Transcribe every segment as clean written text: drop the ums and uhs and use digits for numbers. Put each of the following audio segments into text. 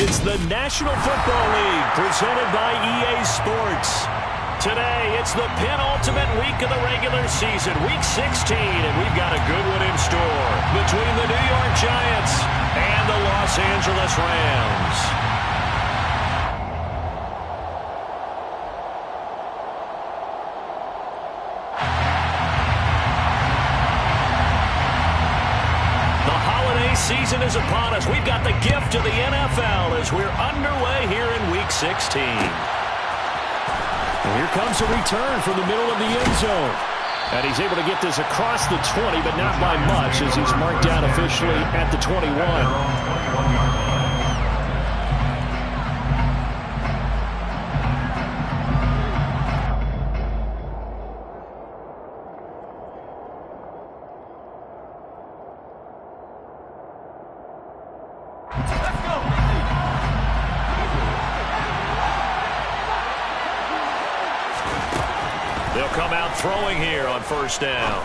It's the National Football League presented by EA Sports. Today, it's the penultimate week of the regular season, Week 16, and we've got a good one in store between the New York Giants and the Los Angeles Rams. Season is upon us. We've got the gift of the NFL as we're underway here in Week 16. And here comes a return from the middle of the end zone. And he's able to get this across the 20, but not by much as he's marked down officially at the 21. They'll come out throwing here on first down.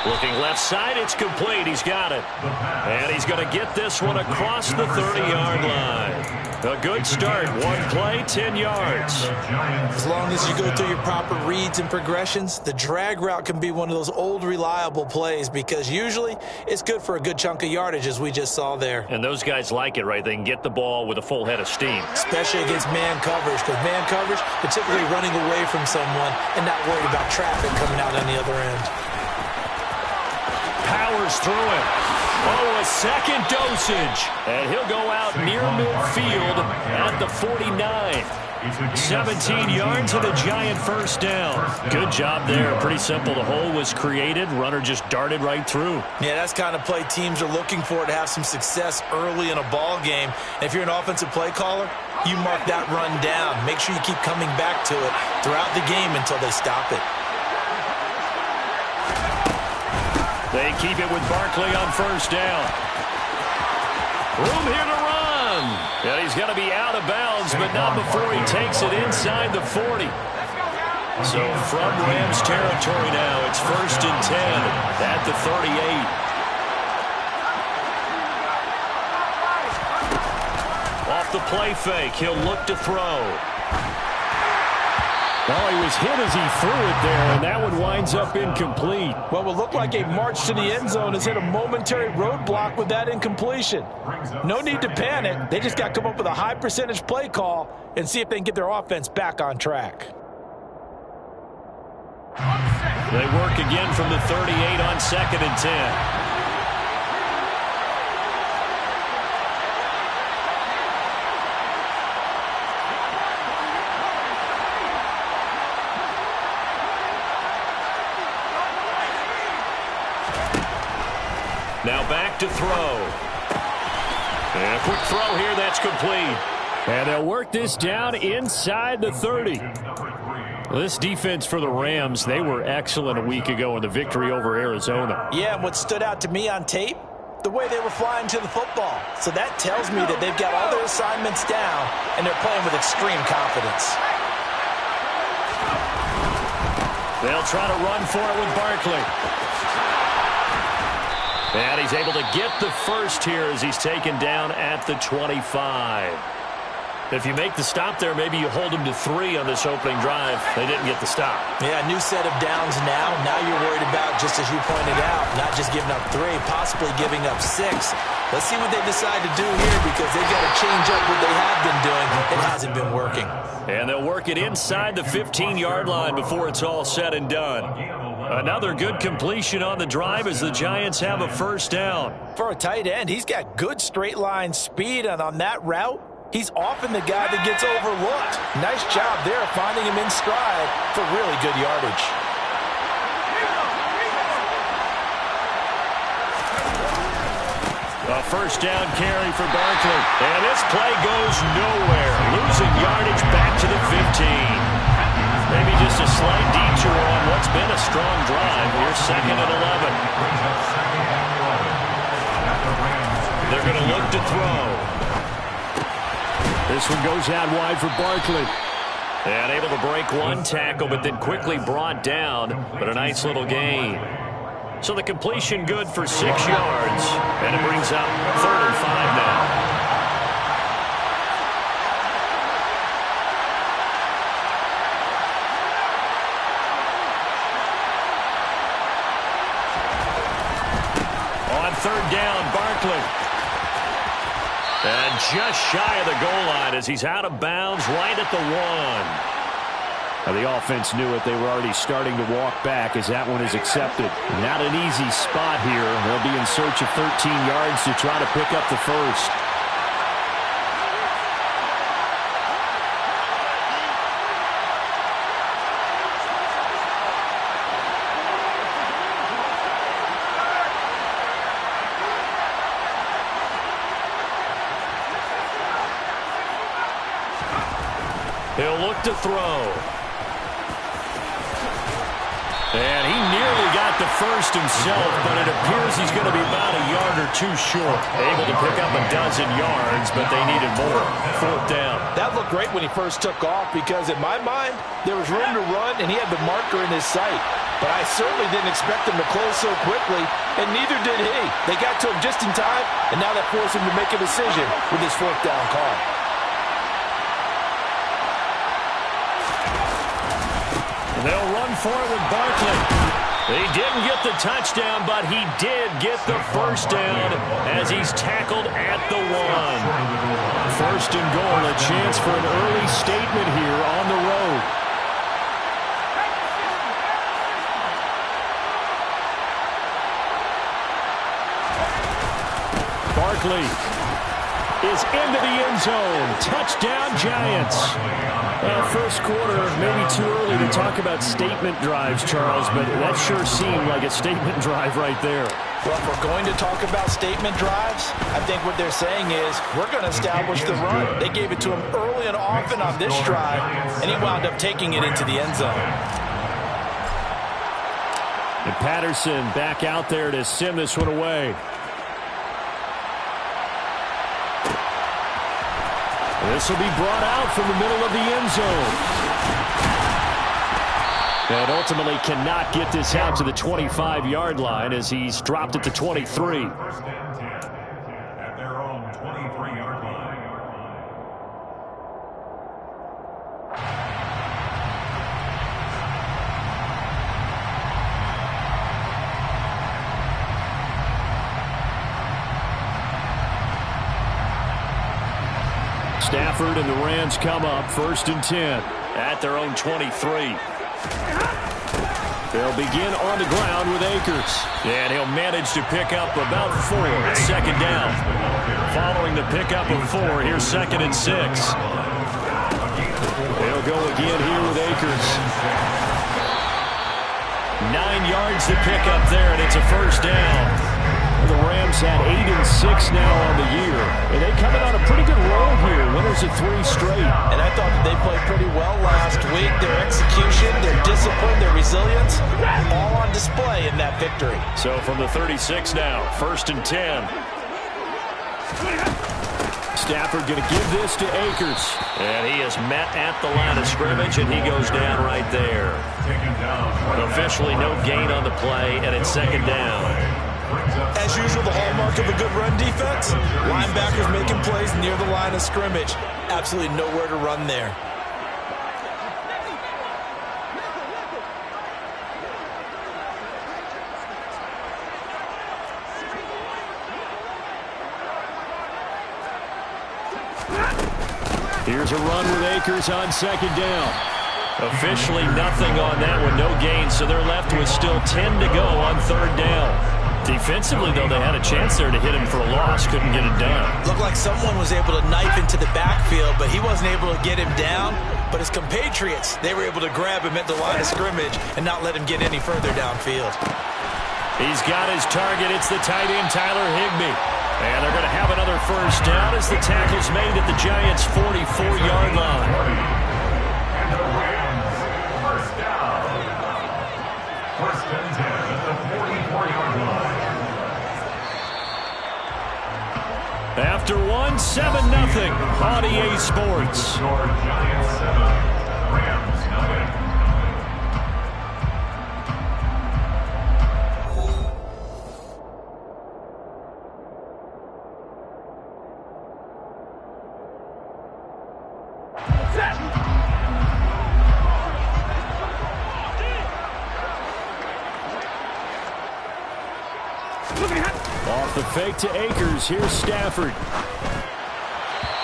Looking left side, it's complete. He's got it. And he's going to get this one across the 30-yard line. A good start. One play, 10 yards. As long as you go through your proper reads and progressions, the drag route can be one of those old reliable plays because usually it's good for a good chunk of yardage as we just saw there. And those guys like it, right? They can get the ball with a full head of steam. Especially against man coverage, because man coverage, particularly running away from someone and not worried about traffic coming out on the other end. Powers through it. Oh, a second dosage. And he'll go out near midfield at the 49. 17 yards and a Giant first down. Good job there. Pretty simple. The hole was created. Runner just darted right through. Yeah, that's the kind of play teams are looking for to have some success early in a ball game. And if you're an offensive play caller, you mark that run down. Make sure you keep coming back to it throughout the game until they stop it. They keep it with Barkley on first down. Room here to run. And he's going to be out of bounds, but not before he takes it inside the 40. So from Rams territory now, it's 1st and 10 at the 38. Off the play fake, he'll look to throw. Well, he was hit as he threw it there, and that one winds up incomplete. What will look like a march to the end zone has hit a momentary roadblock with that incompletion. No need to panic. They just got to come up with a high percentage play call and see if they can get their offense back on track. They work again from the 38 on 2nd and 10. Now back to throw. And a quick throw here, that's complete. And they'll work this down inside the 30. Well, this defense for the Rams, they were excellent a week ago in the victory over Arizona. Yeah, and what stood out to me on tape, the way they were flying to the football. So that tells me that they've got all their assignments down, and they're playing with extreme confidence. They'll try to run for it with Barkley. And he's able to get the first here as he's taken down at the 25. If you make the stop there, maybe you hold them to 3 on this opening drive. They didn't get the stop. Yeah, new set of downs now. Now you're worried about, just as you pointed out, not just giving up 3, possibly giving up 6. Let's see what they decide to do here because they've got to change up what they have been doing. It hasn't been working. And they'll work it inside the 15-yard line before it's all said and done. Another good completion on the drive as the Giants have a first down. For a tight end, he's got good straight line speed, and on that route, he's often the guy that gets overlooked. Nice job there finding him in stride for really good yardage. A first down carry for Barkley. And this play goes nowhere. Losing yardage back to the 15. Maybe just a slight detour on what's been a strong drive. Here's 2nd and 11. They're going to look to throw. This one goes out wide for Barkley. And able to break one tackle, but then quickly brought down. But a nice little gain. So the completion good for 6 yards. And it brings up 3rd and 5 now. third down, Barkley. And just shy of the goal line as he's out of bounds right at the 1. Now the offense knew it. They were already starting to walk back as that one is accepted. Not an easy spot here. They'll be in search of 13 yards to try to pick up the first. He'll look to throw. And he nearly got the first himself, but it appears he's going to be about a yard or two short. Able to pick up a dozen yards, but they needed more. Fourth down. That looked great when he first took off because, in my mind, there was room to run, and he had the marker in his sight. But I certainly didn't expect him to close so quickly, and neither did he. They got to him just in time, and now that forced him to make a decision with his fourth down call. They'll run for it with Barkley. He didn't get the touchdown, but he did get the first down as he's tackled at the 1. First and goal, a chance for an early statement here on the road. Barkley is into the end zone. Touchdown, Giants. First quarter, maybe too early to talk about statement drives, Charles, but that sure seemed like a statement drive right there. Well, if we're going to talk about statement drives, I think what they're saying is we're going to establish the run. They gave it to him early and often on this drive, and he wound up taking it into the end zone. And Patterson back out there to send this one away. This will be brought out from the middle of the end zone. And ultimately cannot get this out to the 25-yard line as he's dropped at the 23. At their own 23-yard line. Stafford and the Rams come up first and 10 at their own 23. They'll begin on the ground with Akers. And he'll manage to pick up about 4 at second down. Following the pickup of 4, here's second and 6. They'll go again here with Akers. 9 yards to pick up there, and it's a first down. The Rams had 8 and 6 now on the year. And they coming on a pretty good roll here. Winners of 3 straight. And I thought that they played pretty well last week. Their execution, their discipline, their resilience, all on display in that victory. So from the 36 now, first and 10. Stafford going to give this to Akers. And he is met at the line of scrimmage, and he goes down right there. Officially no gain on the play, and it's second down. As usual, the hallmark of a good run defense, linebackers making plays near the line of scrimmage. Absolutely nowhere to run there. Here's a run with Akers on second down. Officially nothing on that one, no gain, so they're left with still 10 to go on third down. Defensively, though, they had a chance there to hit him for a loss. Couldn't get it done. Looked like someone was able to knife into the backfield, but he wasn't able to get him down. But his compatriots, they were able to grab him at the line of scrimmage and not let him get any further downfield. He's got his target. It's the tight end, Tyler Higbee. And they're going to have another first down as the tackle's made at the Giants' 44-yard line. And the Rams, first down. First and 10 at the 44-yard line. After one, 7-0 on EA Sports. Your Giants 7, Rams 9. The fake to Akers. Here's Stafford.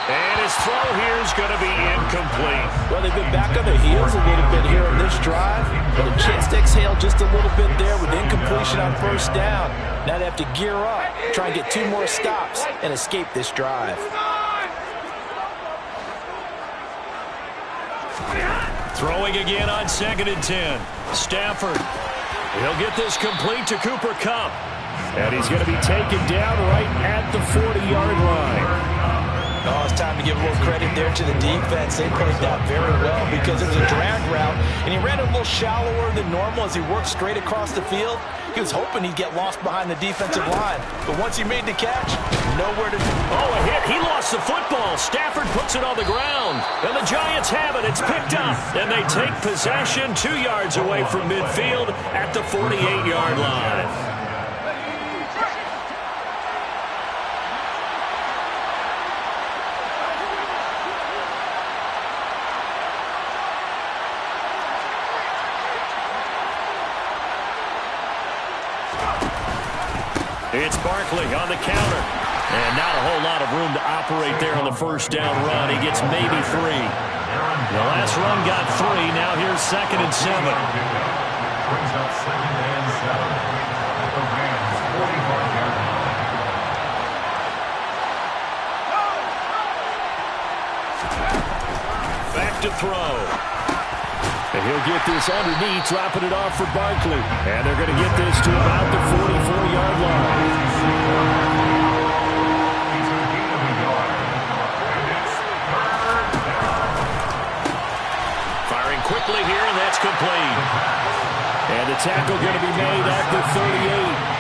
And his throw here is going to be incomplete. Well, they've been back on their heels a little bit here on this drive, but a chance to exhale just a little bit there with incompletion on first down. Now they have to gear up, try and get 2 more stops, and escape this drive. Throwing again on 2nd and 10. Stafford. He'll get this complete to Cooper Kupp. And he's going to be taken down right at the 40-yard line. Oh, it's time to give a little credit there to the defense. They played that very well because it was a drag route, and he ran a little shallower than normal as he worked straight across the field. He was hoping he'd get lost behind the defensive line, but once he made the catch, nowhere to... Oh, a hit. He lost the football. Stafford puts it on the ground, and the Giants have it. It's picked up, and they take possession 2 yards away from midfield at the 48-yard line. It's Barkley on the counter. And not a whole lot of room to operate there on the first down run. He gets maybe 3. The last run got 3. Now here's 2nd and 7. Brings up 2nd and 7 at the Rams' 45-yard line. Back to throw. And he'll get this underneath, dropping it off for Barkley. And they're going to get this to about the 44-yard line. Firing quickly here, and that's complete. And the tackle going to be made at the 38.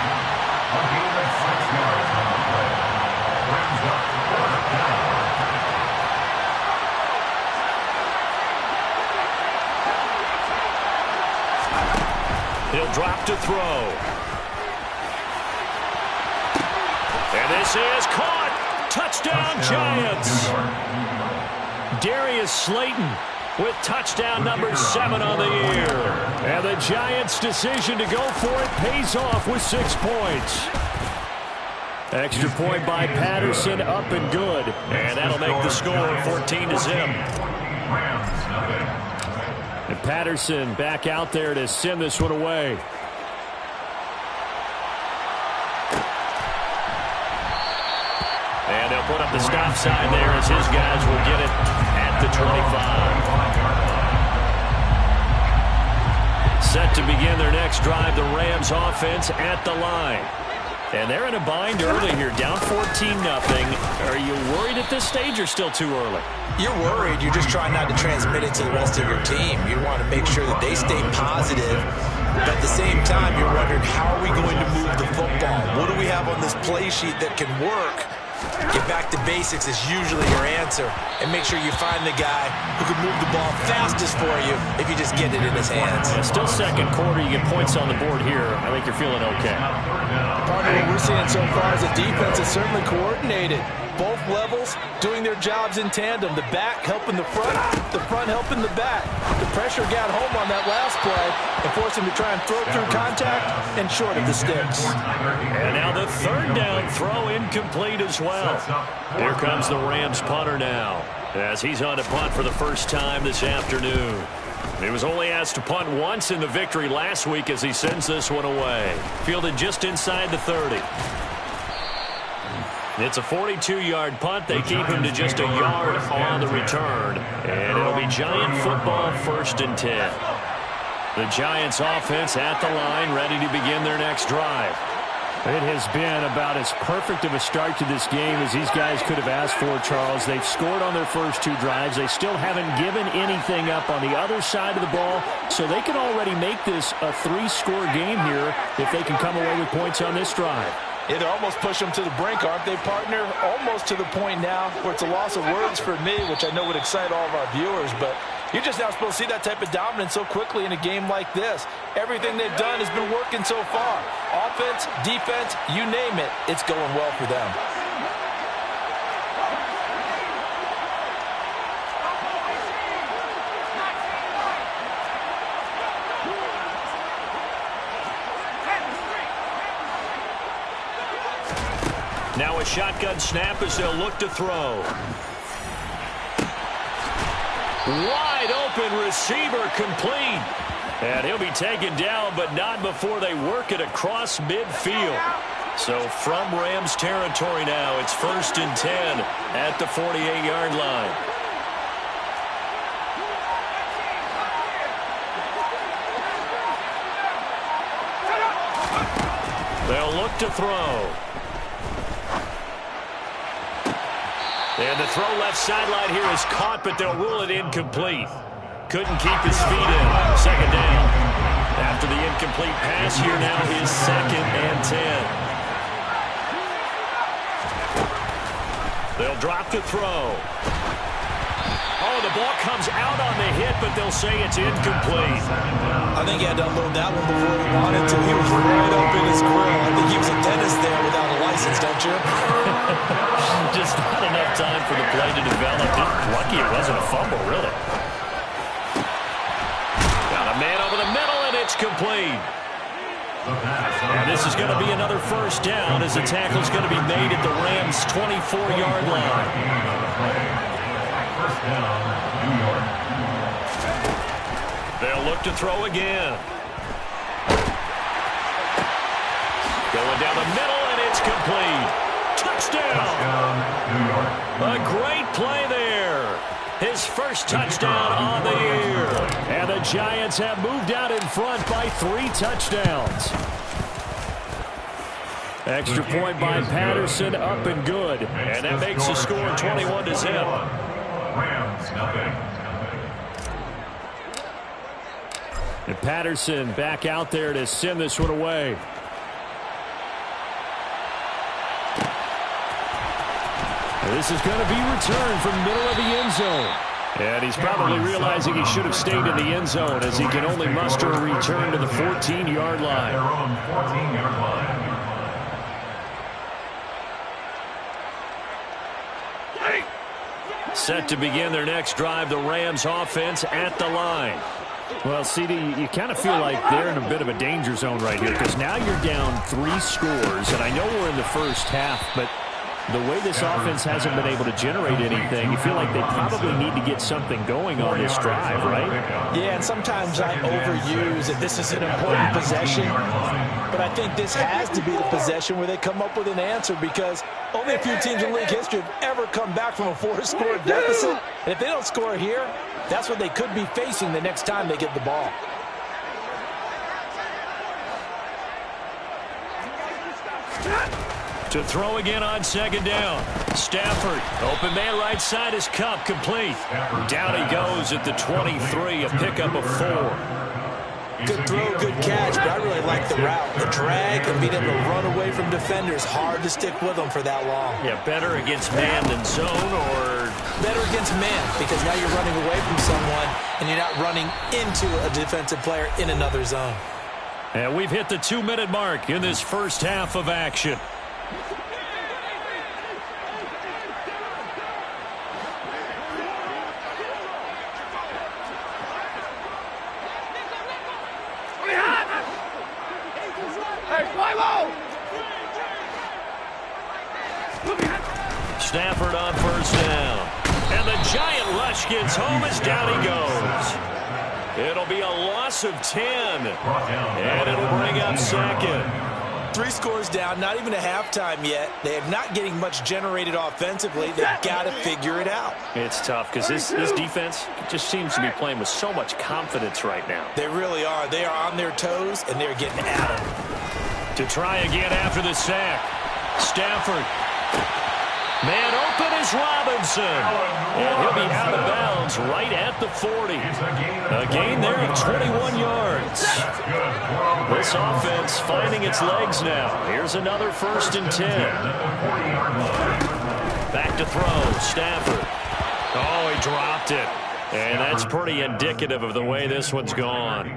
He'll drop to throw. And this is caught. Touchdown, Giants. Darius Slayton with touchdown number 7 on the year. And the Giants' decision to go for it pays off with 6 points. Extra point by Patterson, up and good. And that'll make the score 14-0. And Patterson back out there to send this one away. And they'll put up the stop sign there as his guys will get it at the 25. Set to begin their next drive, the Rams offense at the line. And they're in a bind early here, down 14-0. Are you worried at this stage or still too early? You're worried. You're just trying not to transmit it to the rest of your team. You want to make sure that they stay positive. But at the same time, you're wondering, how are we going to move the football? What do we have on this play sheet that can work? Get back to basics is usually your answer. And make sure you find the guy who can move the ball fastest for you if you just get it in his hands. Yeah, still second quarter. You get points on the board here. I think you're feeling okay. Part of what we're seeing so far is the defense is certainly coordinated. Both levels doing their jobs in tandem. The back helping the front helping the back. The pressure got home on that last play and forced him to try and throw through contact and short of the sticks. And now the 3rd down throw incomplete as well. Here comes the Rams punter now as he's on to punt for the first time this afternoon. He was only asked to punt once in the victory last week as he sends this one away. Fielded just inside the 30. It's a 42-yard punt. They keep him to just a yard on the return. And it'll be Giant football 1st and 10. The Giants offense at the line, ready to begin their next drive. It has been about as perfect of a start to this game as these guys could have asked for, Charles. They've scored on their first 2 drives. They still haven't given anything up on the other side of the ball, so they can already make this a 3-score game here if they can come away with points on this drive. Yeah, they're almost pushing them to the brink, aren't they, partner? Almost to the point now where it's a loss of words for me, which I know would excite all of our viewers, but you're just not supposed to see that type of dominance so quickly in a game like this. Everything they've done has been working so far. Offense, defense, you name it, it's going well for them. Now a shotgun snap as they'll look to throw. Wide open receiver complete. And he'll be taken down, but not before they work it across midfield. So from Rams territory now, it's 1st and 10 at the 48-yard line. They'll look to throw. And the throw left sideline here is caught, but they'll rule it incomplete. Couldn't keep his feet in. 2nd down. After the incomplete pass here now is 2nd and 10. They'll drop to throw. Oh, the ball comes out on the hit, but they'll say it's incomplete. I think he had to unload that one before he wanted to. He was right up in his grill. I think he was a dentist there without a license, don't you? Just not enough time for the play to develop. Lucky it wasn't a fumble, really. Got a man over the middle, and it's complete. And this is going to be another 1st down as the tackle's going to be made at the Rams' 24-yard line. 1st down, New York. They'll look to throw again. Going down the middle, and it's complete. Touchdown. New York. A great play there. His first touchdown on the year. And the Giants have moved out in front by 3 touchdowns. Extra point by Patterson, up and good. And that makes the score 21-0. Rams, nothing. And Patterson back out there to send this one away. This is going to be returned from the middle of the end zone. And he's probably realizing he should have stayed in the end zone as he can only muster a return to the 14-yard line. Their own 14-yard line. Set to begin their next drive, the Rams offense at the line. Well, CD, you kind of feel like they're in a bit of a danger zone right here because now you're down 3 scores, and I know we're in the first half, but the way this offense hasn't been able to generate anything, you feel like they probably need to get something going on this drive, right? Yeah, and sometimes I overuse that this is an important possession, but I think this has to be the possession where they come up with an answer because only a few teams in league history have ever come back from a 4-score deficit, and if they don't score here, that's what they could be facing the next time they get the ball. To throw again on 2nd down. Stafford, open man right side is Cup, complete. Down he goes at the 23, a pickup of 4. Good throw, good catch, but I really like the route. The drag and being able to run away from defenders, hard to stick with them for that long. Yeah, better against man than zone, or better against man because now you're running away from someone and you're not running into a defensive player in another zone. And we've hit the 2-minute mark in this first half of action. Stafford on 1st down. And the giant rush gets home as down he goes. It'll be a loss of 10. And it'll bring up 2nd. 3 scores down, not even a halftime yet. They are not getting much generated offensively. They've got to figure it out. It's tough because this defense just seems to be playing with so much confidence right now. They really are. They are on their toes, and they're getting at them. To try again after the sack. Stafford. Man open is Robinson. And he'll be out of bounds right at the 40. A gain there of 21 yards. This offense finding its legs now. Here's another 1st and 10. Back to throw. Stafford. Oh, he dropped it. And that's pretty indicative of the way this one's gone.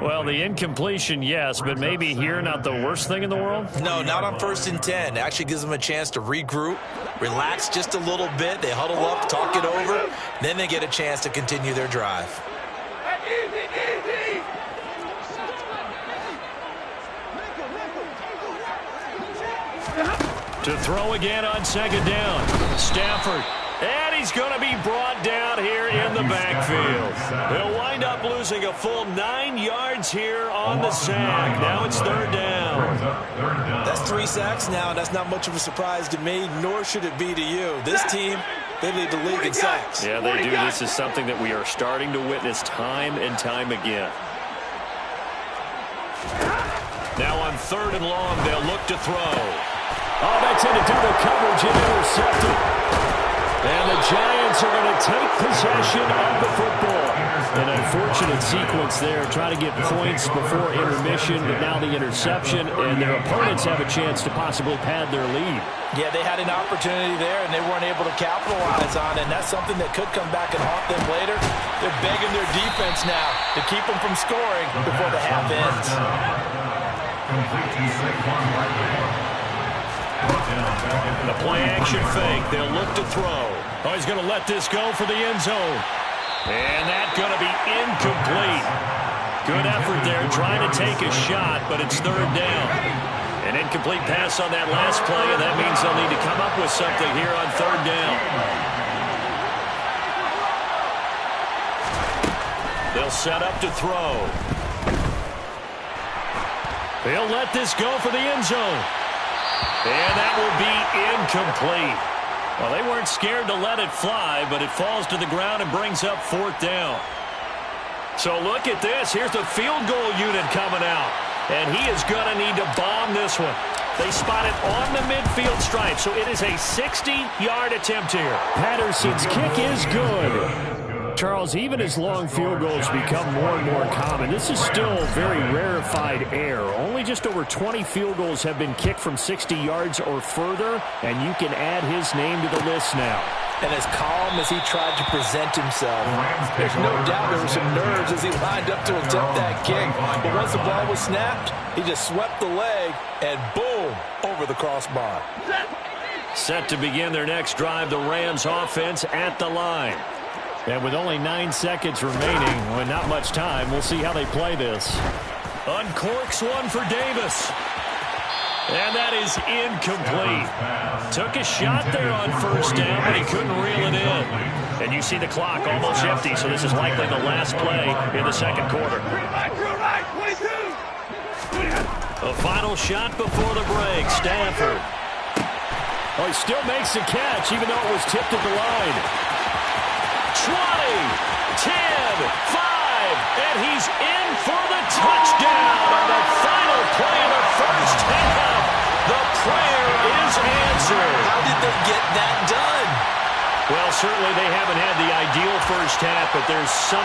Well, the incompletion, yes, but maybe here not the worst thing in the world? No, not on 1st and 10. It actually gives them a chance to regroup, relax just a little bit. They huddle up, talk it over. Then they get a chance to continue their drive. To throw again on second down. Stafford. And he's going to be brought down here in the backfield. He'll wind up losing a full 9 yards here on the sack. Now it's third down. That's 3 sacks now. That's not much of a surprise to me, nor should it be to you. This team, they lead the league in sacks. Yeah, they do. This is something that we are starting to witness time and time again. Now on third and long, they'll look to throw. Oh, that's into double coverage and intercepted. And the Giants are going to take possession of the football. An unfortunate sequence there, trying to get points before intermission, but now the interception, and their opponents have a chance to possibly pad their lead. Yeah, they had an opportunity there, and they weren't able to capitalize on it, and that's something that could come back and haunt them later. They're begging their defense now to keep them from scoring before the half ends. The play-action fake. They'll look to throw. Oh, he's going to let this go for the end zone. And that's going to be incomplete. Good effort there trying to take a shot, but it's third down. An incomplete pass on that last play, and that means they'll need to come up with something here on third down. They'll set up to throw. They'll let this go for the end zone. And that will be incomplete. Well, they weren't scared to let it fly, but it falls to the ground and brings up fourth down. So look at this. Here's the field goal unit coming out. And he is going to need to bomb this one. They spot it on the midfield stripe, so it is a 60-yard attempt here. Patterson's kick is good. Charles, even as long field goals become more and more common, this is still very rarefied air. Only just over 20 field goals have been kicked from 60 yards or further, and you can add his name to the list now. And as calm as he tried to present himself, there's no doubt there were some nerves as he lined up to attempt that kick. But once the ball was snapped, he just swept the leg and boom, over the crossbar. Set to begin their next drive, the Rams offense at the line. And with only 9 seconds remaining, well, not much time, we'll see how they play this. Uncorks one for Davis. And that is incomplete. Took a shot there on first down, but he couldn't reel it in. And you see the clock almost empty, so this is likely the last play in the second quarter. A final shot before the break, Stafford. Oh, he still makes the catch, even though it was tipped at the line. 20, 10, 5, and he's in for the touchdown on the final play of the first half. The prayer is answered. How did they get that done? Well, certainly they haven't had the ideal first half, but there's some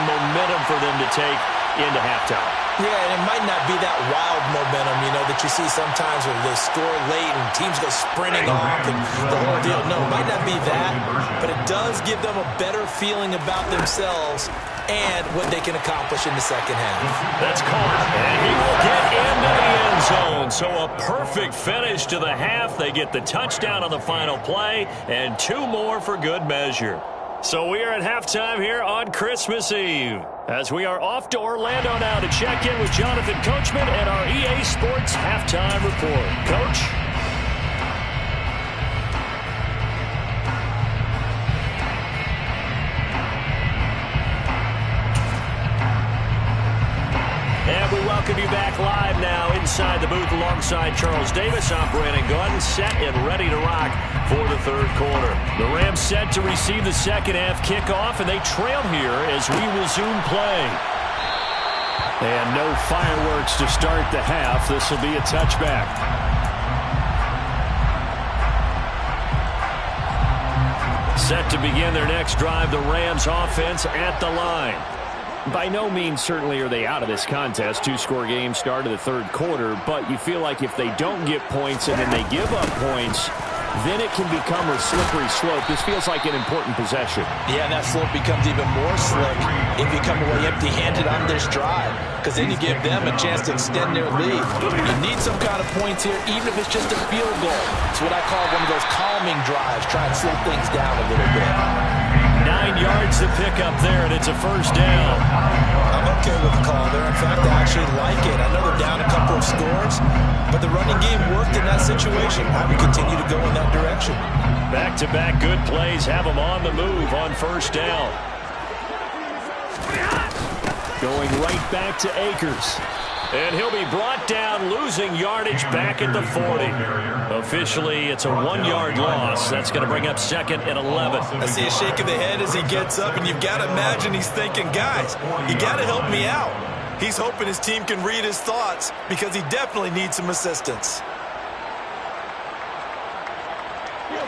momentum for them to take into halftime. Yeah, and it might not be that wild momentum, that you see sometimes when they score late and teams go sprinting off and the whole deal. No, it might not be that, but it does give them a better feeling about themselves and what they can accomplish in the second half. That's caught, and he will get into the end zone. So a perfect finish to the half. They get the touchdown on the final play, and 2 more for good measure. So we are at halftime here on Christmas Eve, as we are off to Orlando now to check in with Jonathan Coachman and our EA Sports Halftime Report. Coach? And we welcome you back live now inside the booth alongside Charles Davis. I'm Brandon Gordon, set and ready to rock for the third quarter. The Rams set to receive the second half kickoff, and they trail here as we resume play. And no fireworks to start the half. This will be a touchback. Set to begin their next drive, the Rams offense at the line. By no means certainly are they out of this contest. 2-score game start of the third quarter, but you feel like if they don't get points and then they give up points, then it can become a slippery slope. This feels like an important possession. Yeah, and that slope becomes even more slick if you come away empty-handed on this drive, because then you give them a chance to extend their lead. You need some kind of points here, even if it's just a field goal. It's what I call one of those calming drives, try and slow things down a little bit. 9 yards to pick up there, and it's a first down. I'm okay with the call there. In fact, I actually like it. I know they're down a couple of scores, but the running game worked in that situation. I would continue to go in that direction. Back-to-back good plays have them on the move on first down. Going right back to Akers. And he'll be brought down, losing yardage back at the 40. Officially, it's a 1-yard loss. That's going to bring up second and 11. I see a shake of the head as he gets up, and you've got to imagine he's thinking, guys, you got to help me out. He's hoping his team can read his thoughts because he definitely needs some assistance.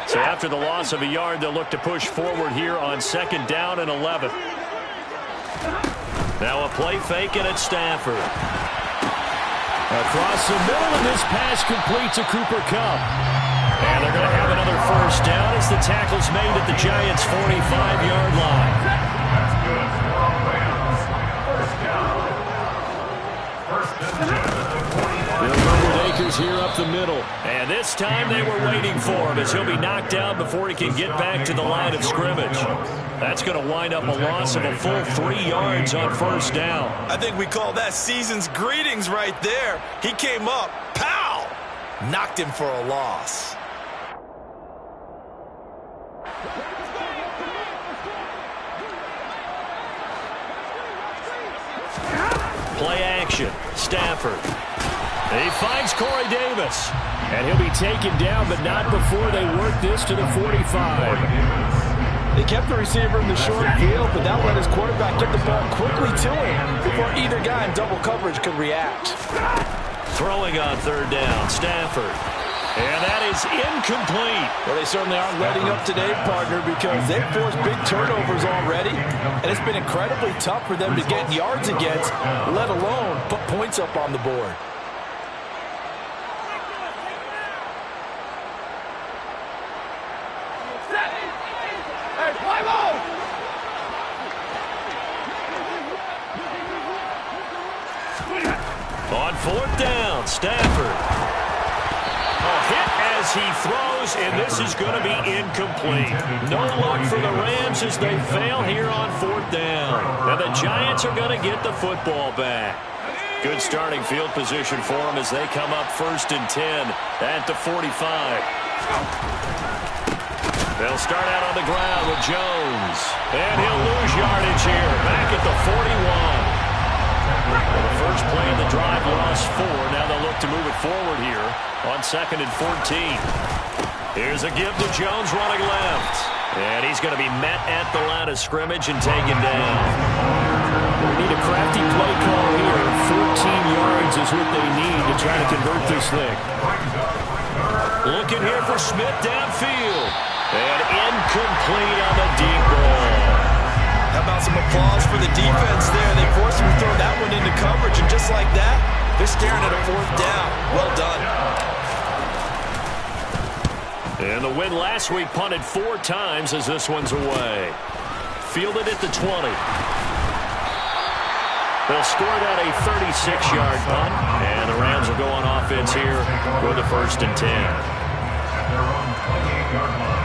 So after the loss of a yard, they'll look to push forward here on second down and 11. Now a play fake, and it's Stafford. Across the middle, and this pass complete to Cooper Kupp. And they're going to have another first down as the tackle's made at the Giants' 45-yard line. That's good for Rams. First down. First and 10 at the 45. They'll go with Akers here up the middle. And this time they were waiting for him as he'll be knocked down before he can get back to the line of scrimmage. That's going to wind up a loss of a full 3 yards on first down. I think we call that season's greetings right there. He came up, pow! Knocked him for a loss. Play action. Stafford. He finds Corey Davis. And he'll be taken down, but not before they work this to the 45. They kept the receiver in the short field, but that let his quarterback get the ball quickly to him before either guy in double coverage could react. Throwing on third down, Stafford. And that is incomplete. Well, they certainly aren't letting up today, partner, because they've forced big turnovers already, and it's been incredibly tough for them to get yards against, let alone put points up on the board. On fourth down, Stafford. A hit as he throws, and this is going to be incomplete. No luck for the Rams as they fail here on fourth down. And the Giants are going to get the football back. Good starting field position for them as they come up first and 10 at the 45. They'll start out on the ground with Jones. And he'll lose yardage here, back at the 41. Well, the first play of the drive lost 4. Now they'll look to move it forward here on second and 14. Here's a give to Jones running left. And he's going to be met at the line of scrimmage and taken down. We need a crafty play call here. 14 yards is what they need to try to convert this thing. Looking here for Smith downfield. And incomplete on the deep ball. How about some applause for the defense there? They forced him to throw that one into coverage, and just like that, they're staring at a fourth down. Well done. And the win last week punted 4 times as this one's away. Fielded at the 20. They'll score that a 36-yard punt, and the Rams will go on offense here for the first and 10. At their own 28-yard line.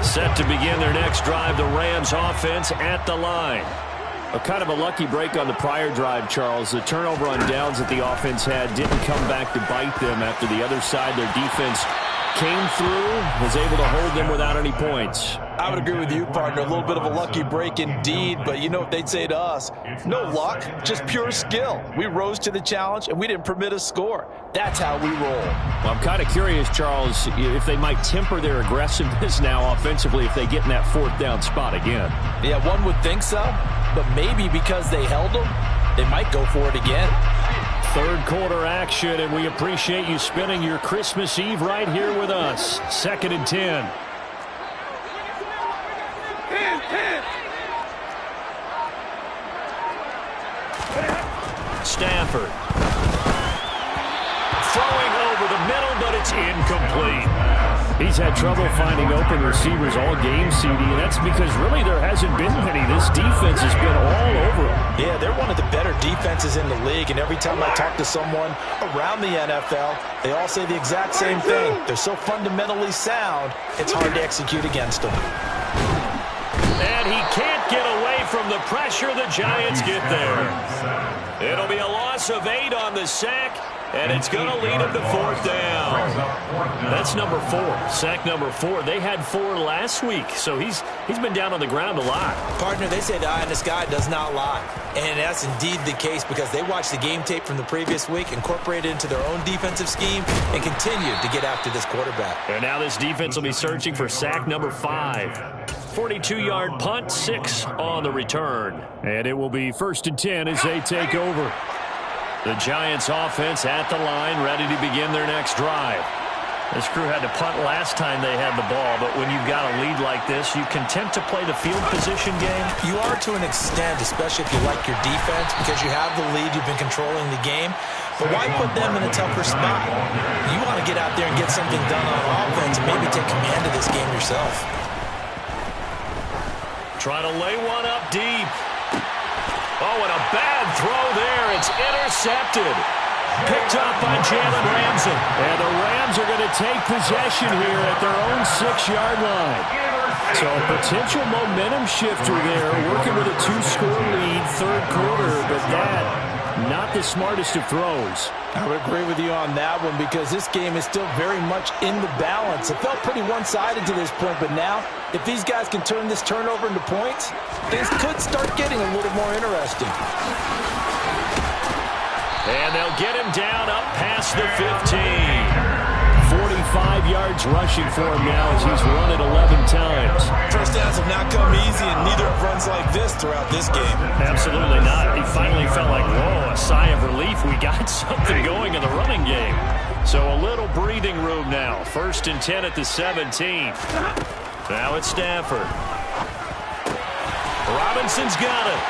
Set to begin their next drive, the Rams offense at the line. A kind of a lucky break on the prior drive, Charles. The turnover on downs that the offense had didn't come back to bite them after the other side. Their defense came through, was able to hold them without any points. I would agree with you, partner. A little bit of a lucky break indeed, but you know what they'd say to us? No luck, just pure skill. We rose to the challenge, and we didn't permit a score. That's how we roll. Well, I'm kind of curious, Charles, if they might temper their aggressiveness now offensively if they get in that fourth down spot again. Yeah, one would think so, but maybe because they held them, they might go for it again. Third quarter action, and we appreciate you spending your Christmas Eve right here with us. Second and 10. Stafford. Throwing over the middle, but it's incomplete. He's had trouble finding open receivers all game, CD, and that's because really there hasn't been many. This defense has been all over him. Yeah, they're one of the better defenses in the league, and every time I talk to someone around the NFL, they all say the exact same thing. They're so fundamentally sound, it's hard to execute against them. And he can't get away from the pressure. The Giants get there. It'll be a loss of 8 on the sack, and it's going to lead him to 4th down. That's number 4, sack number 4. They had 4 last week, so he's been down on the ground a lot. Partner, they say the eye in the sky does not lie. And that's indeed the case because they watched the game tape from the previous week, incorporated it into their own defensive scheme, and continued to get after this quarterback. And now this defense will be searching for sack number 5. 42-yard punt, 6 on the return. And it will be 1st and 10 as they take over. The Giants offense at the line, ready to begin their next drive. This crew had to punt last time they had the ball, but when you've got a lead like this, you content to play the field position game? You are to an extent, especially if you like your defense, because you have the lead, you've been controlling the game. But why put them in a tougher spot? You want to get out there and get something done on offense and maybe take command of this game yourself. Trying to lay one up deep. Oh, and a bad throw there. It's intercepted. Picked up by Jalen Ramsey. And the Rams are going to take possession here at their own 6-yard line. So a potential momentum shifter there, working with a 2-score lead, 3rd quarter, but that, not the smartest of throws. I would agree with you on that one because this game is still very much in the balance. It felt pretty one-sided to this point, but now, if these guys can turn this turnover into points, things could start getting a little more interesting. And they'll get him down up past the 15. 45 yards rushing for him now as he's run it 11 times. First downs have not come easy, and neither have runs like this throughout this game. Absolutely not. He finally felt like, whoa, a sigh of relief. We got something going in the running game. So a little breathing room now. 1st and 10 at the 17. Now it's Stafford. Robinson's got it.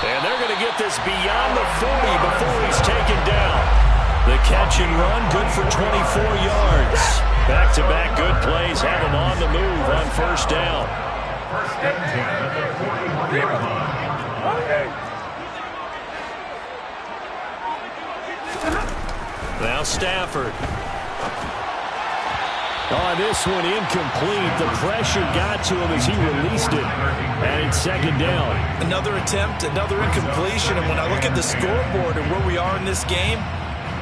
And they're going to get this beyond the 40 before he's taken down. The catch and run, good for 24 yards. Back-to-back good plays have him on the move on 1st down. 1st and 10 at the 41-yard line. Now Stafford. On this one, incomplete. The pressure got to him as he released it. And it's 2nd down. Another attempt, another incompletion. And when I look at the scoreboard and where we are in this game,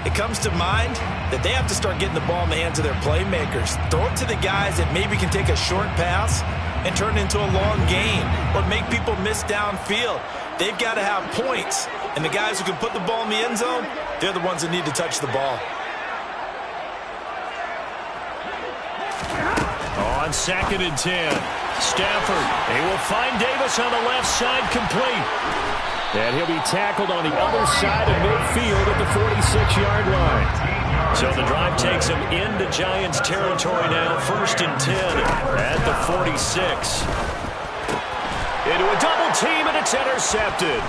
it comes to mind that they have to start getting the ball in the hands of their playmakers. Throw it to the guys that maybe can take a short pass and turn it into a long gain or make people miss downfield. They've got to have points. And the guys who can put the ball in the end zone, they're the ones that need to touch the ball. On 2nd and 10, Stafford. He will find Davis on the left side, complete. And he'll be tackled on the other side of midfield at the 46-yard line. So the drive takes him into Giants territory now. 1st and 10 at the 46. Into a double team, and it's intercepted.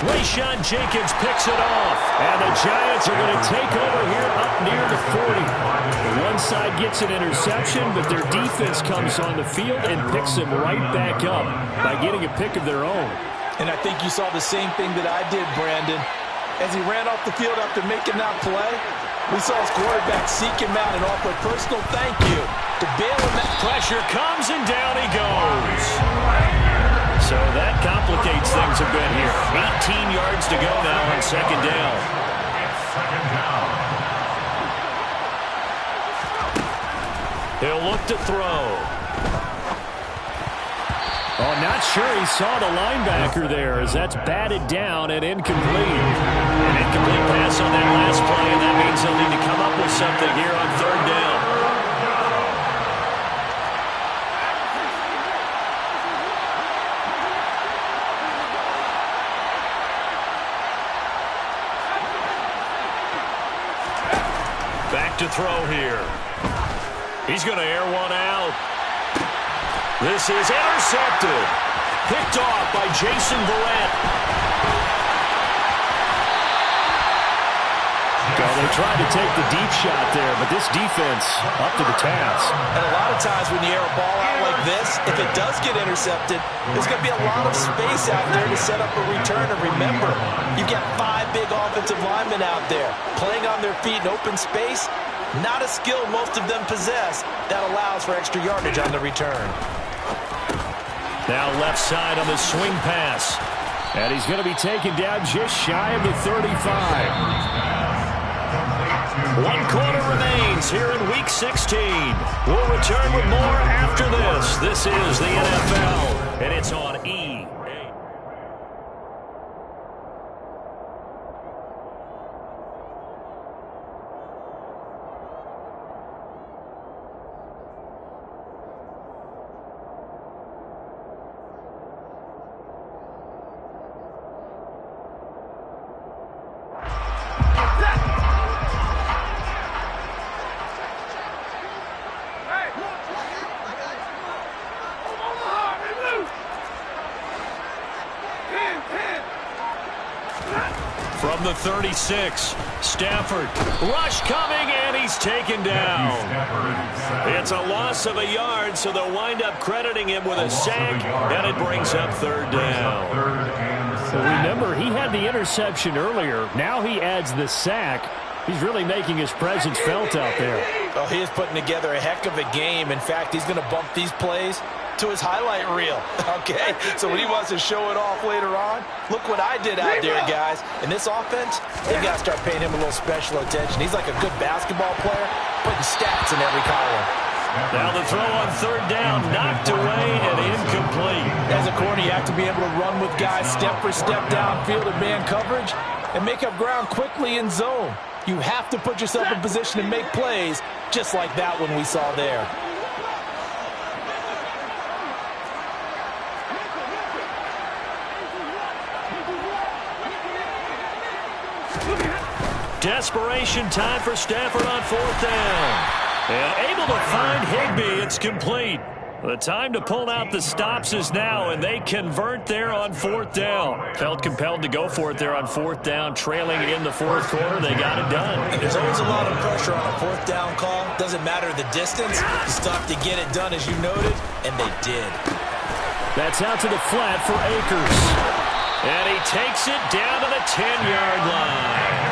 Wayshawn Jenkins picks it off. And the Giants are going to take over here up near the 40. One side gets an interception, but their defense comes on the field and picks them right back up by getting a pick of their own. And I think you saw the same thing that I did, Brandon. As he ran off the field after making that play, we saw his quarterback seek him out and offer a personal thank you to bail him out. Pressure comes, and down he goes. So that complicates things a bit here. 18 yards to go now on 2nd down. He'll look to throw. Oh, not sure he saw the linebacker there as that's batted down and incomplete. An incomplete pass on that last play, and that means they'll need to come up with something here on 3rd down. Back to throw here. He's going to air one out. This is intercepted. Picked off by Jason Verrett. Well, they tried to take the deep shot there, but this defense up to the task. And a lot of times when you air a ball out like this, if it does get intercepted, there's going to be a lot of space out there to set up a return. And remember, you've got 5 big offensive linemen out there playing on their feet in open space. Not a skill most of them possess that allows for extra yardage on the return. Now left side on the swing pass. And he's going to be taken down just shy of the 35. 1 quarter remains here in Week 16. We'll return with more after this. This is the NFL, and it's on E! From the 36, Stafford. Rush coming, and he's taken down. It's a loss of a yard, so they'll wind up crediting him with a sack, and it brings up 3rd down. So remember, he had the interception earlier. Now he adds the sack. He's really making his presence felt out there. Oh, he is putting together a heck of a game. In fact, he's going to bump these plays to his highlight reel, okay? So when he wants to show it off later on, look what I did out there, guys. In this offense, they've got to start paying him a little special attention. He's like a good basketball player, putting stats in every column. Now the throw on 3rd down, knocked away and incomplete. As a corner, you have to be able to run with guys step for step downfield in man coverage and make up ground quickly in zone. You have to put yourself in position to make plays just like that one we saw there. Desperation time for Stafford on 4th down. And able to find Higbee. It's complete. The time to pull out the stops is now, and they convert there on 4th down. Felt compelled to go for it there on 4th down, trailing in the 4th quarter. They got it done. And there's always a lot of pressure on a 4th down call. Doesn't matter the distance. You stop to get it done, as you noted, and they did. That's out to the flat for Akers. And he takes it down to the 10-yard line.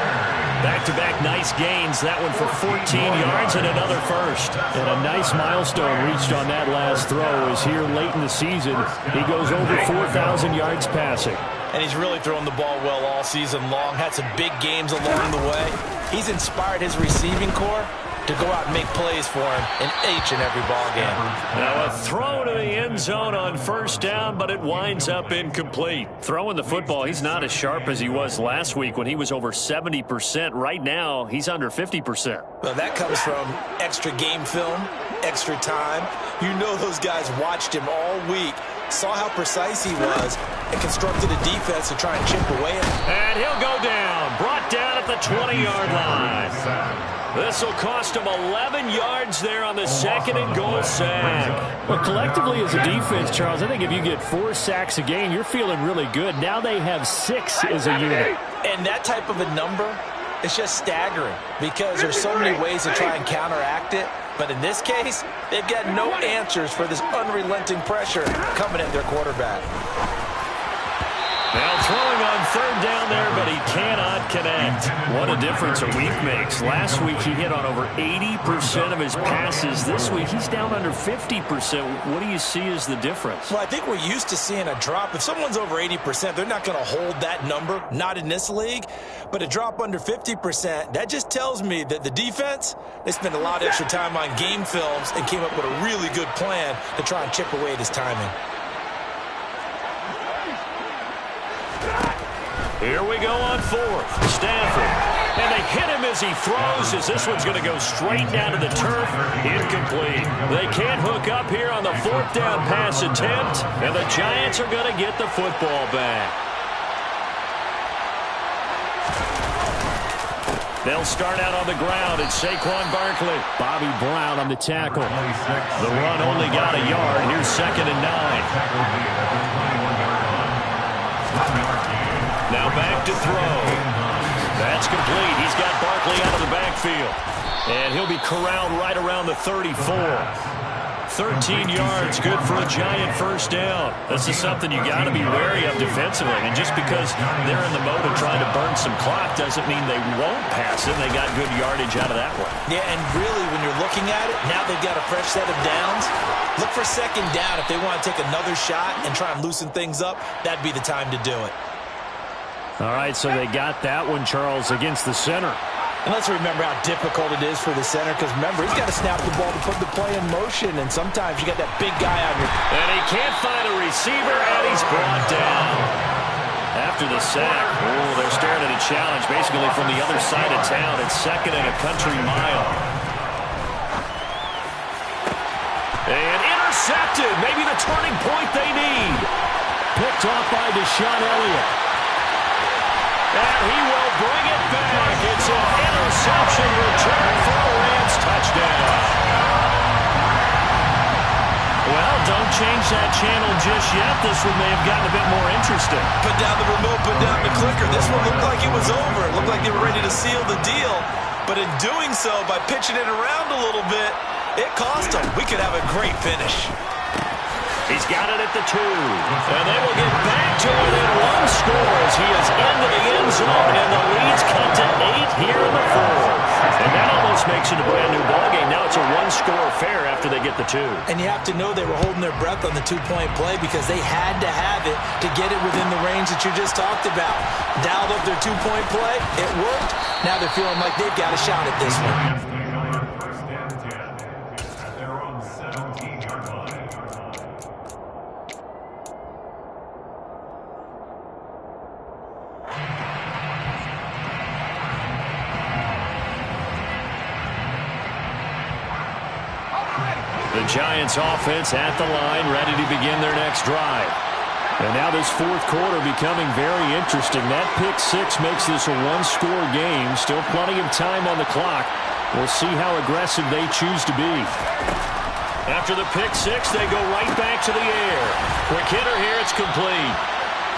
Back-to-back nice gains. That one for 14 yards and another first. And a nice milestone reached on that last throw as here late in the season, he goes over 4,000 yards passing. And he's really thrown the ball well all season long. Had some big games along the way. He's inspired his receiving corps to go out and make plays for him in each and every ball game. Now a throw to the end zone on 1st down, but it winds up incomplete. Throwing the football, he's not as sharp as he was last week when he was over 70%. Right now, he's under 50%. Well, that comes from extra game film, extra time. You know those guys watched him all week, saw how precise he was, and constructed a defense to try and chip away at him. And he'll go down, brought down at the 20-yard line. This will cost him 11 yards there on the 2nd and goal sack. Well, collectively as a defense, Charles, I think if you get 4 sacks a game, you're feeling really good. Now they have 6 as a unit. And that type of a number, it's just staggering because there's so many ways to try and counteract it. But in this case, they've got no answers for this unrelenting pressure coming at their quarterback. Now throwing on 3rd down there, but he cannot connect. What a difference a week makes. Last week he hit on over 80% of his passes. This week he's down under 50%. What do you see as the difference? Well, I think we're used to seeing a drop. If someone's over 80%, they're not going to hold that number, not in this league. But a drop under 50%, that just tells me that the defense, they spent a lot of extra time on game films and came up with a really good plan to try and chip away at his timing. Here we go on 4th. Stafford. And they hit him as he throws, as this one's going to go straight down to the turf. Incomplete. They can't hook up here on the 4th down pass attempt, and the Giants are going to get the football back. They'll start out on the ground. It's Saquon Barkley. Bobby Brown on the tackle. The run only got a yard. Here's 2nd and 9. Now back to throw. That's complete. He's got Barkley out of the backfield. And he'll be corralled right around the 34. 13 yards, good for a Giant first down. This is something you got to be wary of defensively. And just because they're in the mode of trying to burn some clock doesn't mean they won't pass it. They got good yardage out of that one. Yeah, and really, when you're looking at it, now they've got a fresh set of downs. Look for second down. If they want to take another shot and try and loosen things up, that'd be the time to do it. All right, so they got that one, Charles, against the center. And let's remember how difficult it is for the center, because remember, he's got to snap the ball to put the play in motion, and sometimes you got that big guy on your... And he can't find a receiver, and he's brought down. After the sack, they're staring at a challenge basically from the other side of town. It's second and a country mile. And intercepted, maybe the turning point they need. Picked off by Deshaun Elliott. And he will bring it back. It's an interception return for a Rams touchdown. Well, don't change that channel just yet. This one may have gotten a bit more interesting. Put down the remote, put down the clicker. This one looked like it was over. It looked like they were ready to seal the deal. But in doing so, by pitching it around a little bit, it cost them. We could have a great finish. He's got it at the 2. And they will get back to it in one score as he is into the end zone. And the lead's cut to 8 here in the 4th. And that almost makes it a brand-new ballgame. Now it's a one-score affair after they get the 2. And you have to know they were holding their breath on the two-point play because they had to have it to get it within the range that you just talked about. Dialed up their two-point play. It worked. Now they're feeling like they've got a shot at this one. The Giants offense at the line, ready to begin their next drive. And now this fourth quarter becoming very interesting. That pick 6 makes this a one-score game. Still plenty of time on the clock. We'll see how aggressive they choose to be. After the pick 6, they go right back to the air. Quick hitter here, it's complete.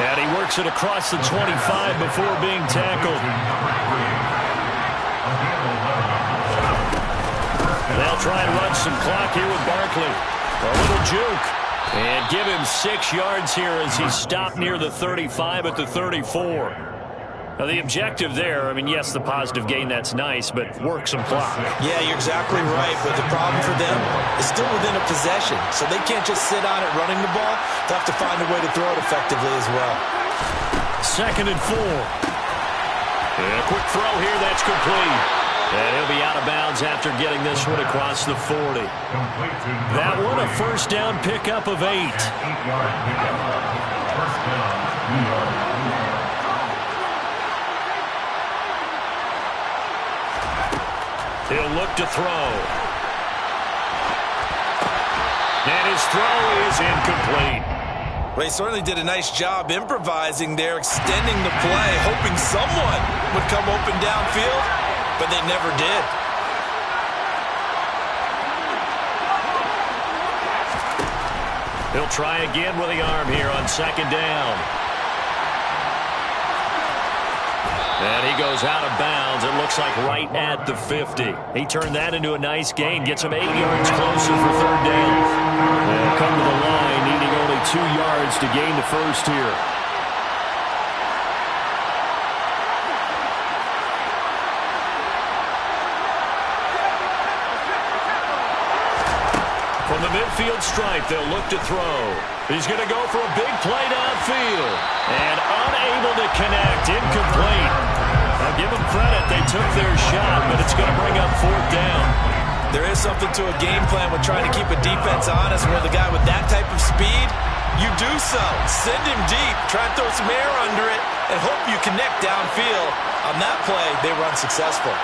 And he works it across the 25 before being tackled. They'll try and run some clock here with Barkley. A little juke. And give him 6 yards here as he's stopped near the 35 at the 34. Now, the objective there, I mean, yes, the positive gain, that's nice, but work some clock. Yeah, you're exactly right. But the problem for them is still within a possession. So they can't just sit on it running the ball. They'll have to find a way to throw it effectively as well. 2nd and 4. And a quick throw here, that's complete. And he'll be out of bounds after getting this one across the 40. That one a first down pickup of 8. 8-yard pickup. First down, New York. He'll look to throw. And his throw is incomplete. Well, he certainly did a nice job improvising there, extending the play, hoping someone would come open downfield. But they never did. He'll try again with the arm here on 2nd down. And he goes out of bounds. It looks like right at the 50. He turned that into a nice gain. Gets him 8 yards closer for 3rd down. They'll come to the line, needing only 2 yards to gain the first here. From the midfield stripe, they'll look to throw. He's going to go for a big play downfield. And unable to connect. Incomplete. I'll give them credit. They took their shot, but it's going to bring up 4th down. There is something to a game plan with trying to keep a defense honest. Where the guy with that type of speed, you do so. Send him deep. Try and throw some air under it and hope you connect downfield. On that play, they were unsuccessful.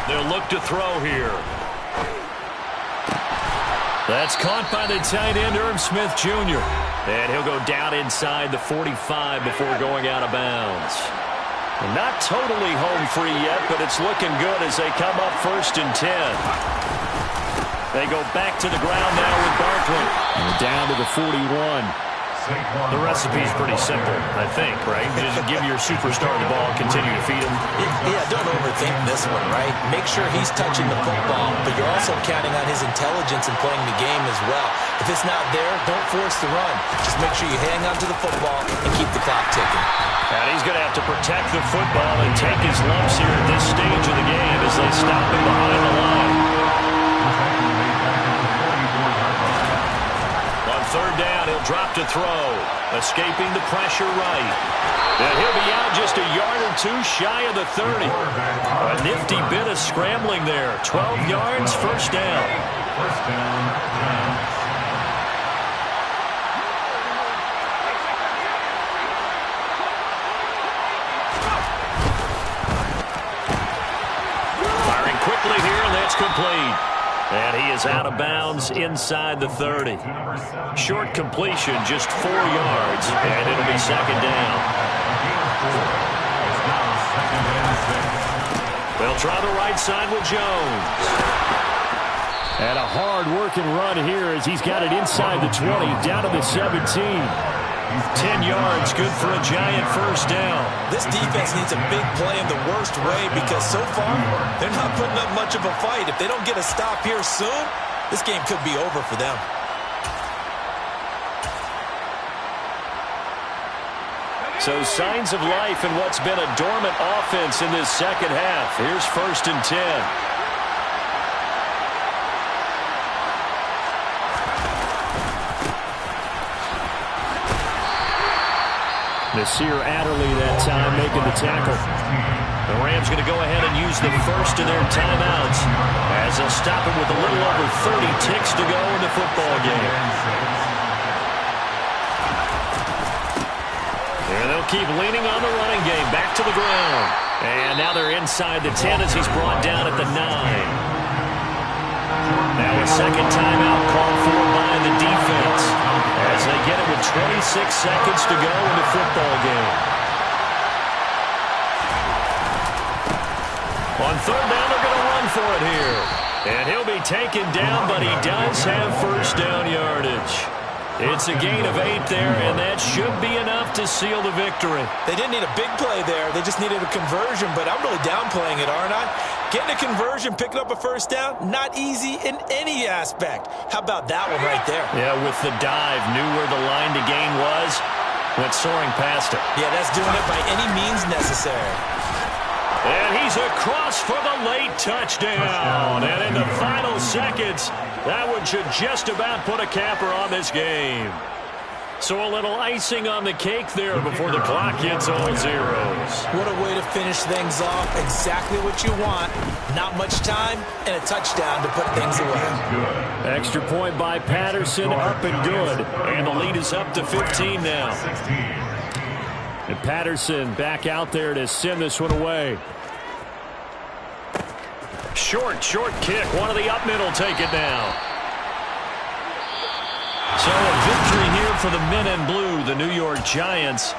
They'll look to throw here. That's caught by the tight end, Irv Smith Jr. And he'll go down inside the 45 before going out of bounds. And not totally home free yet, but it's looking good as they come up 1st and 10. They go back to the ground now with Barkley. And down to the 41. The recipe's pretty simple, I think, right? Just give your superstar the ball, continue to feed him. Yeah, don't overthink this one, right? Make sure he's touching the football, but you're also counting on his intelligence in playing the game as well. If it's not there, don't force the run. Just make sure you hang on to the football and keep the clock ticking. And he's going to have to protect the football and take his lumps here at this stage of the game as they stop him behind the line. On third down, he'll drop to throw. Escaping the pressure right. And he'll be out just a yard or two shy of the 30. A nifty bit of scrambling there. 12 yards, first down. First down. Firing quickly here, and that's complete. And he is out of bounds inside the 30. Short completion, just 4 yards, and it'll be second down. They'll try the right side with Jones. And a hard-working run here as he's got it inside the 20, down to the 17. 10 yards, good for a giant first down. This defense needs a big play in the worst way because so far, they're not putting up much of a fight. If they don't get a stop here soon, this game could be over for them. So signs of life in what's been a dormant offense in this second half. Here's first and 10. Nasir Adderley that time making the tackle. The Rams going to go ahead and use the first of their timeouts as they'll stop it with a little over 30 ticks to go in the football game. And they'll keep leaning on the running game. Back to the ground. And now they're inside the 10 as he's brought down at the 9. Now a second timeout called for by the defense as they get it with 26 seconds to go in the football game. On third down, they're going to run for it here. And he'll be taken down, but he does have first down yardage. It's a gain of 8 there, and that should be enough to seal the victory. They didn't need a big play there. They just needed a conversion, but I'm really downplaying it, aren't I? Getting a conversion, picking up a first down, not easy in any aspect. How about that one right there? Yeah, with the dive, knew where the line to gain was, went soaring past it. Yeah, that's doing it by any means necessary. And he's across for the late touchdown. And in the final seconds, that one should just about put a capper on this game. So a little icing on the cake there before the clock hits all zeros. What a way to finish things off. Exactly what you want. Not much time and a touchdown to put things away. Extra point by Patterson, up and good. And the lead is up to 15 now. And Patterson back out there to send this one away. Short kick. One of the up middle take it now. So a victory here for the men in blue, the New York Giants.